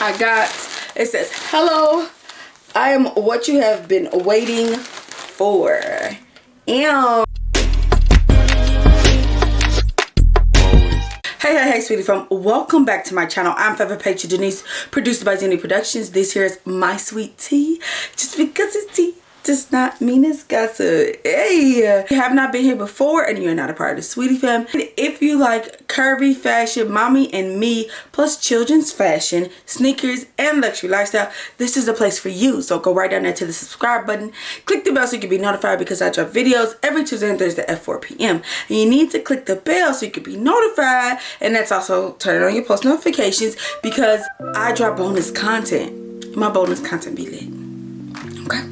it says, hello, I am what you have been waiting for. And hey sweetie fam, welcome back to my channel. I'm favorite page Denise, produced by Zenny Productions. This here is my sweet tea. Just because it's tea does not mean it's gossip. Hey, if you have not been here before and you're not a part of the sweetie fam, if you like curvy fashion, mommy and me, plus children's fashion, sneakers, and luxury lifestyle, this is the place for you. So go right down there to the subscribe button, click the bell so you can be notified because I drop videos every Tuesday and Thursday at 4 p.m. And you need to click the bell so you can be notified, and that's also turn on your post notifications because I drop bonus content. My bonus content be lit. Okay.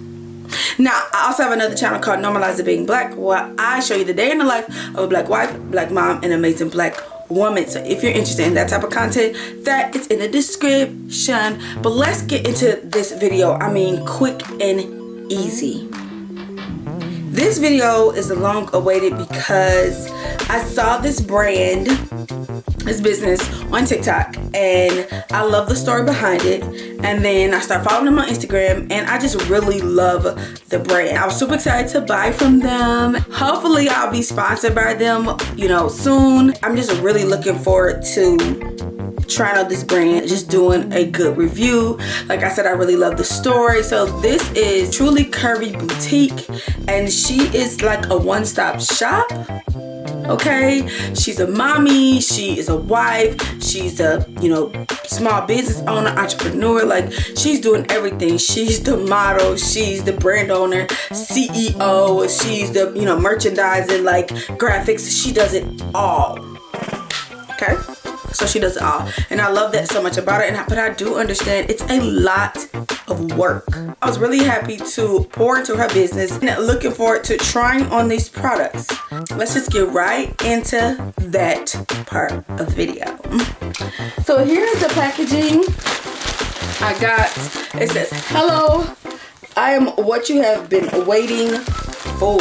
Now, I also have another channel called Normalize Being Black, where I show you the day in the life of a black wife, black mom, and amazing black woman. So if you're interested in that type of content, that is in the description. But let's get into this video. I mean, quick and easy. This video is long awaited because I saw this brand, this business on TikTok, and I love the story behind it. And then I started following them on Instagram, and I just really love the brand. I was super excited to buy from them. Hopefully I'll be sponsored by them, you know, soon. I'm just really looking forward to trying out this brand, just doing a good review. Like I said, I really love the story. So this is Truly Curvy Boutique, and she is like a one-stop shop. Okay, she's a mommy, she is a wife, she's a, you know, small business owner, entrepreneur. Like, she's doing everything. She's the model, she's the brand owner, CEO, she's the, you know, merchandising, like graphics. She does it all. Okay, so she does it all, and I love that so much about it. But I do understand it's a lot of work. I was really happy to pour into her business and looking forward to trying on these products. Let's just get right into that part of the video. So here's the packaging I got. It says, hello, I am what you have been waiting for.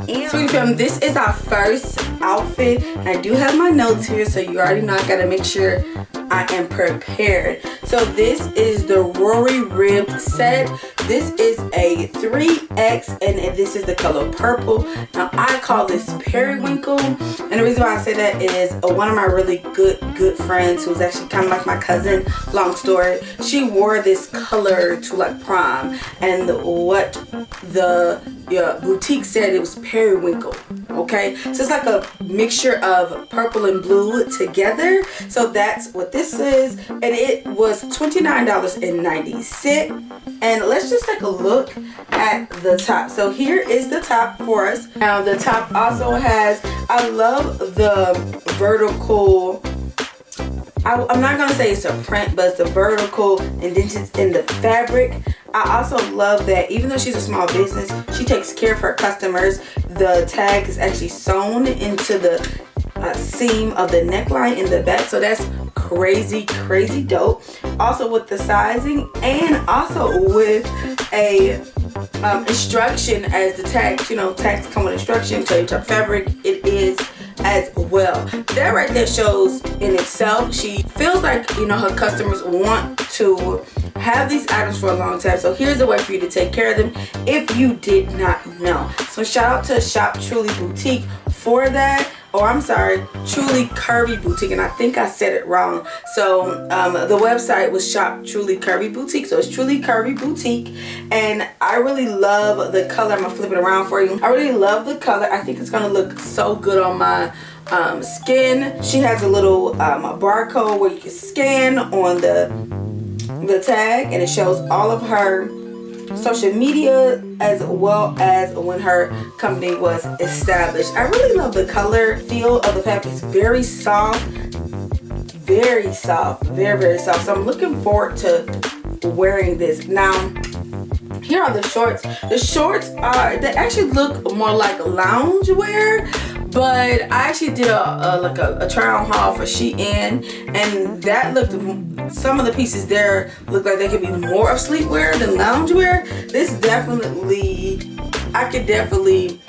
And sweetie fam, this is our first outfit. I do have my notes here, so you already know I gotta make sure I am prepared. So this is the RORY ribbed set. This is a 3X, and this is the color purple. Now I call this periwinkle, and the reason why I say that is one of my really good friends, who's actually kind of like my cousin, long story, she wore this color to like prom, and what the boutique said, it was periwinkle. Okay, so it's like a mixture of purple and blue together. So that's what this is, and it was $29.90. And let's just take a look at the top. So here is the top for us. Now the top also has, I love the vertical, I'm not gonna say it's a print, but it's the vertical indentions in the fabric. I also love that even though she's a small business, she takes care of her customers. The tag is actually sewn into the seam of the neckline in the back, so that's crazy dope. Also with the sizing, and also with a instruction as the tags, you know, tags come with instruction, tell you what type of fabric it is as well. That right there shows in itself, she feels like, you know, her customers want to have these items for a long time. So here's a way for you to take care of them if you did not know. So shout out to Shop Truly Boutique for that. Or I'm sorry, Truly Curvy Boutique, and I think I said it wrong. So the website was Shop Truly Curvy Boutique, so it's Truly Curvy Boutique, and I really love the color. I'm gonna flip it around for you. I really love the color. I think it's gonna look so good on my skin. She has a little barcode where you can scan on the tag, and it shows all of her social media as well as when her company was established. I really love the color feel of the fabric. It's very soft, very soft, very soft. So I'm looking forward to wearing this. Now here are the shorts. The shorts are, they actually look more like loungewear, but I actually did a try on haul for Shein, and that looked, some of the pieces there look like they could be more of sleepwear than loungewear. This definitely, I could definitely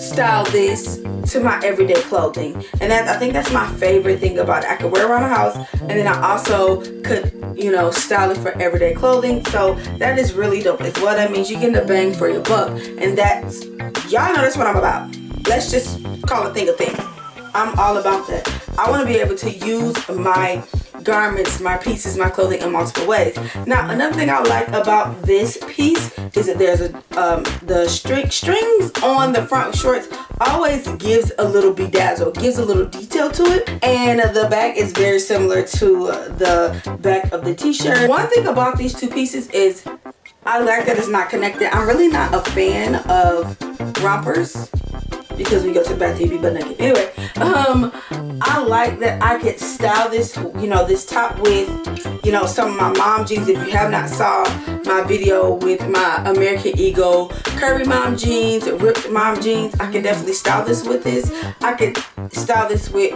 style this to my everyday clothing, and I think that's my favorite thing about it. I could wear it around the house, and then I also could, you know, style it for everyday clothing. So that is really dope as well. That means you're getting a bang for your buck, and that's, y'all know that's what I'm about. Let's just call a thing a thing. I'm all about that. I want to be able to use my garments, my pieces, my clothing in multiple ways. Now, another thing I like about this piece is that there's the strings on the front shorts always gives a little bedazzle, gives a little detail to it, and the back is very similar to the back of the t-shirt. One thing about these two pieces is I like that it's not connected. I'm really not a fan of rompers, because we go to the bathroom, you be butt naked. Anyway, I like that I could style this, you know, this top with, you know, some of my mom jeans. If you have not saw my video with my American Eagle curvy mom jeans, ripped mom jeans, I can definitely style this with this. I could style this with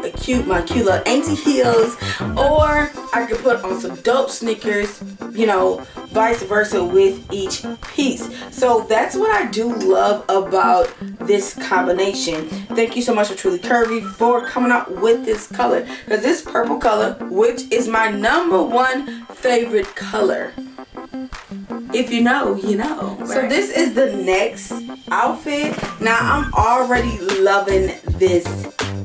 my cute little auntie heels, or I could put on some dope sneakers, you know, vice versa with each piece. So that's what I do love about this combination. Thank you so much for Truly Curvy for coming out with this color, because this purple color, which is my #1 favorite color. If you know, you know. Right? So this is the next outfit. Now I'm already loving this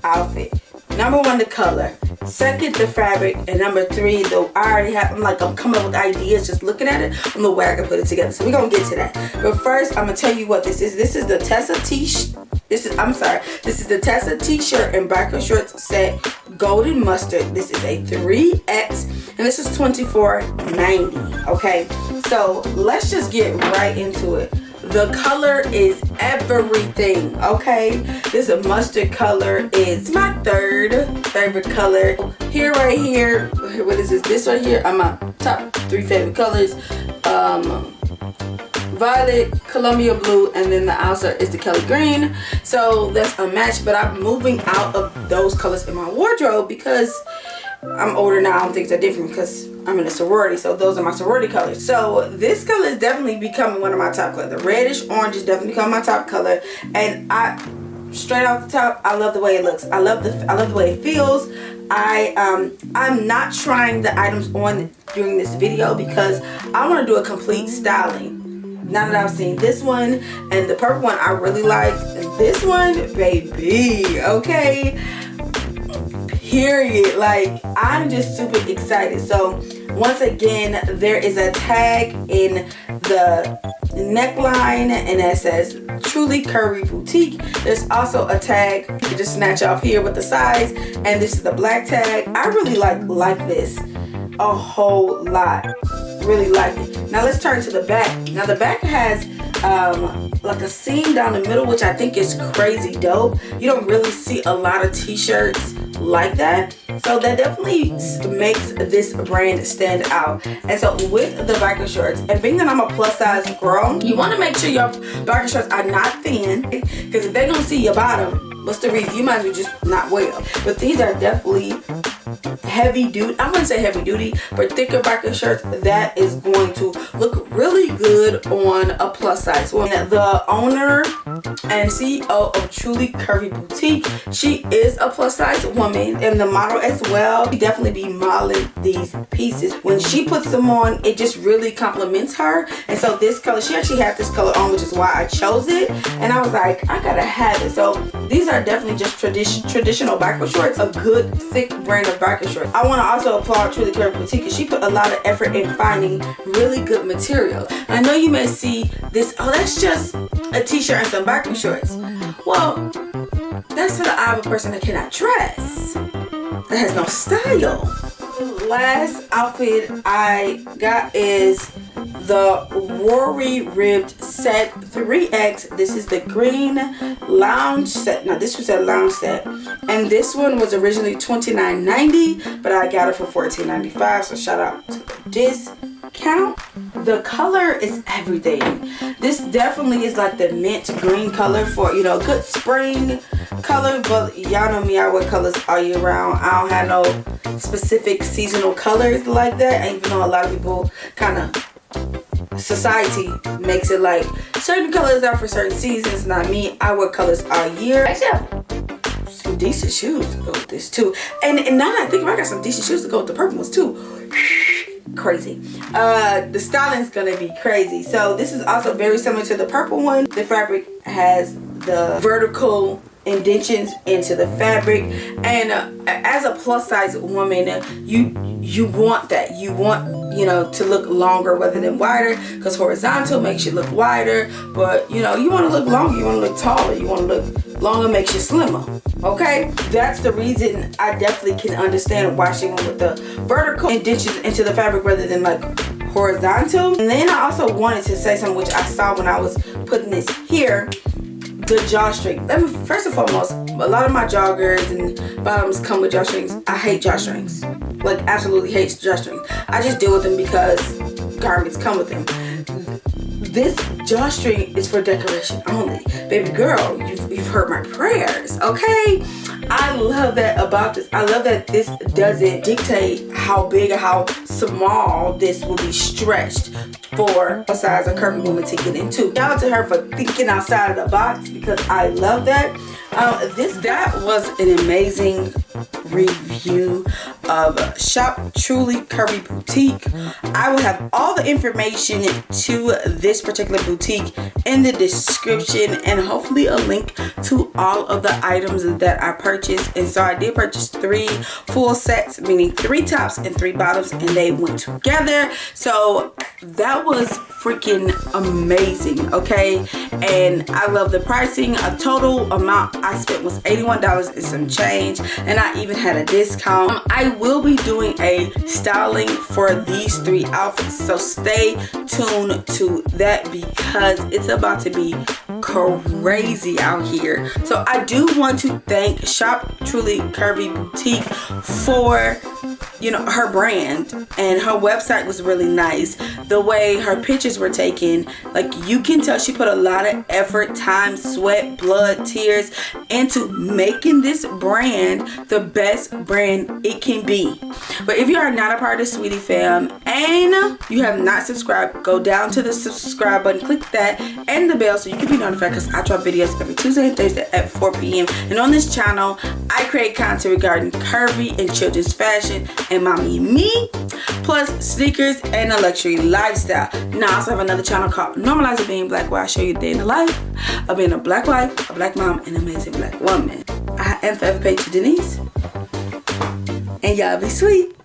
outfit. #1, the color. Second, the fabric. And #3, though I already have, I'm coming up with ideas just looking at it on the way I can put it together. So we're gonna get to that. But first, I'm gonna tell you what this is. This is the TESSA This is the TESSA t-shirt and biker shorts set golden mustard. This is a 3X and this is $24.90. Okay, so let's just get right into it. The color is everything, okay? This mustard color is my third favorite color. Right here, what is this? This right here are my top 3 favorite colors. Violet, Columbia blue, and then the outside is the Kelly green. So that's a match, but I'm moving out of those colors in my wardrobe because I'm older now and things are different because I'm in a sorority, so those are my sorority colors. So this color is definitely becoming one of my top colors. The reddish orange is definitely becoming my top color, and straight off the top, I love the way it looks. I love the way it feels. I'm not trying the items on during this video because I want to do a complete styling. Now that I've seen this one and the purple one, I really like this one, baby. Okay, period. Like, I'm just super excited. So once again, there is a tag in the neckline and it says Truly Curvy Boutique. There's also a tag you just snatch off here with the size, and this is the black tag. I really like this a whole lot. Really like it. Now let's turn to the back. Now the back has like a seam down the middle, which I think is crazy dope. You don't really see a lot of t-shirts like that, so that definitely makes this brand stand out. And so with the biker shorts, and being that I'm a plus size girl, you want to make sure your biker shorts are not thin, because if they're gonna see your bottom, what's the reason? You might as well just not wear them. But these are definitely heavy duty. I wouldn't say heavy duty, but thicker biker shirts that is going to look really good on a plus size. Well, the owner and CEO of Truly Curvy Boutique, she is a plus size woman, and the model as well. She definitely be modeling these pieces. When she puts them on, it just really compliments her. And so this color, she actually had this color on, which is why I chose it. And I was like, I gotta have it. So these are definitely just traditional biker shorts, a good thick brand of biker shorts. I want to also applaud Truly Curvy Boutique because she put a lot of effort in finding really good material. I know you may see this, oh, that's just a t-shirt and some biker shorts. Well, that's for the eye of a person that cannot dress, that has no style. The last outfit I got is the RORY ribbed set 3X. This is the green lounge set. Now this was a lounge set, and this one was originally $29.90, but I got it for $14.95. So shout out to the discount. The color is everything. This definitely is like the mint green color for, you know, good spring color. But y'all know me, I wear colors all year round. I don't have no specific seasonal colors like that. And even though a lot of people kind of society makes it like certain colors are for certain seasons. Not me. I wear colors all year. I have some decent shoes to go with this too. And now that I think about it, I got some decent shoes to go with the purple ones too. Crazy. The styling's gonna be crazy. So this is also very similar to the purple one. The fabric has the vertical indentions into the fabric, and as a plus size woman, you want that. You want, you know, to look longer rather than wider, because horizontal makes you look wider, but you know, you want to look longer, you want to look taller, you want to look longer, makes you slimmer. Okay, that's the reason I definitely can understand why she went with the vertical indentions into the fabric rather than like horizontal. And then I also wanted to say something which I saw when I was putting this here. The drawstring. Let me, first and foremost, a lot of my joggers and bottoms come with drawstrings. I hate drawstrings. Like, absolutely hate drawstrings. I just deal with them because garments come with them. This drawstring is for decoration only. Baby girl, you've heard my prayers, okay? I love that about this. I love that this doesn't dictate how big or how small this will be stretched for a size of curvy woman to get into. Shout out to her for thinking outside of the box, because I love that. That was an amazing review of Shop Truly Curvy Boutique. I will have all the information to this particular boutique in the description, and hopefully a link to all of the items that I purchased. And so I did purchase 3 full sets, meaning 3 tops and 3 bottoms, and they went together. So that was freaking amazing, okay? And I love the pricing. A total amount I spent was $81 and some change, and I even had a discount. I will be doing a styling for these 3 outfits, so stay tuned to that because it's about to be crazy out here. So I do want to thank Shop Truly Curvy Boutique for, you know, her brand, and her website was really nice. The way her pictures were taken, like, you can tell she put a lot of effort, time, sweat, blood, tears into making this brand the best brand it can be. But if you are not a part of Sweetie Fam and you have not subscribed, go down to the subscribe button, click that and the bell so you can be notified, because I drop videos every Tuesday and Thursday at 4 p.m. And on this channel, I create content regarding curvy and children's fashion and mommy me, plus sneakers and a luxury lifestyle. Now I also have another channel called Normalize Being Black, where I show you the day in the life of being a black wife, a black mom, and an amazing black woman. I am forever Patra Denise, and y'all be sweet.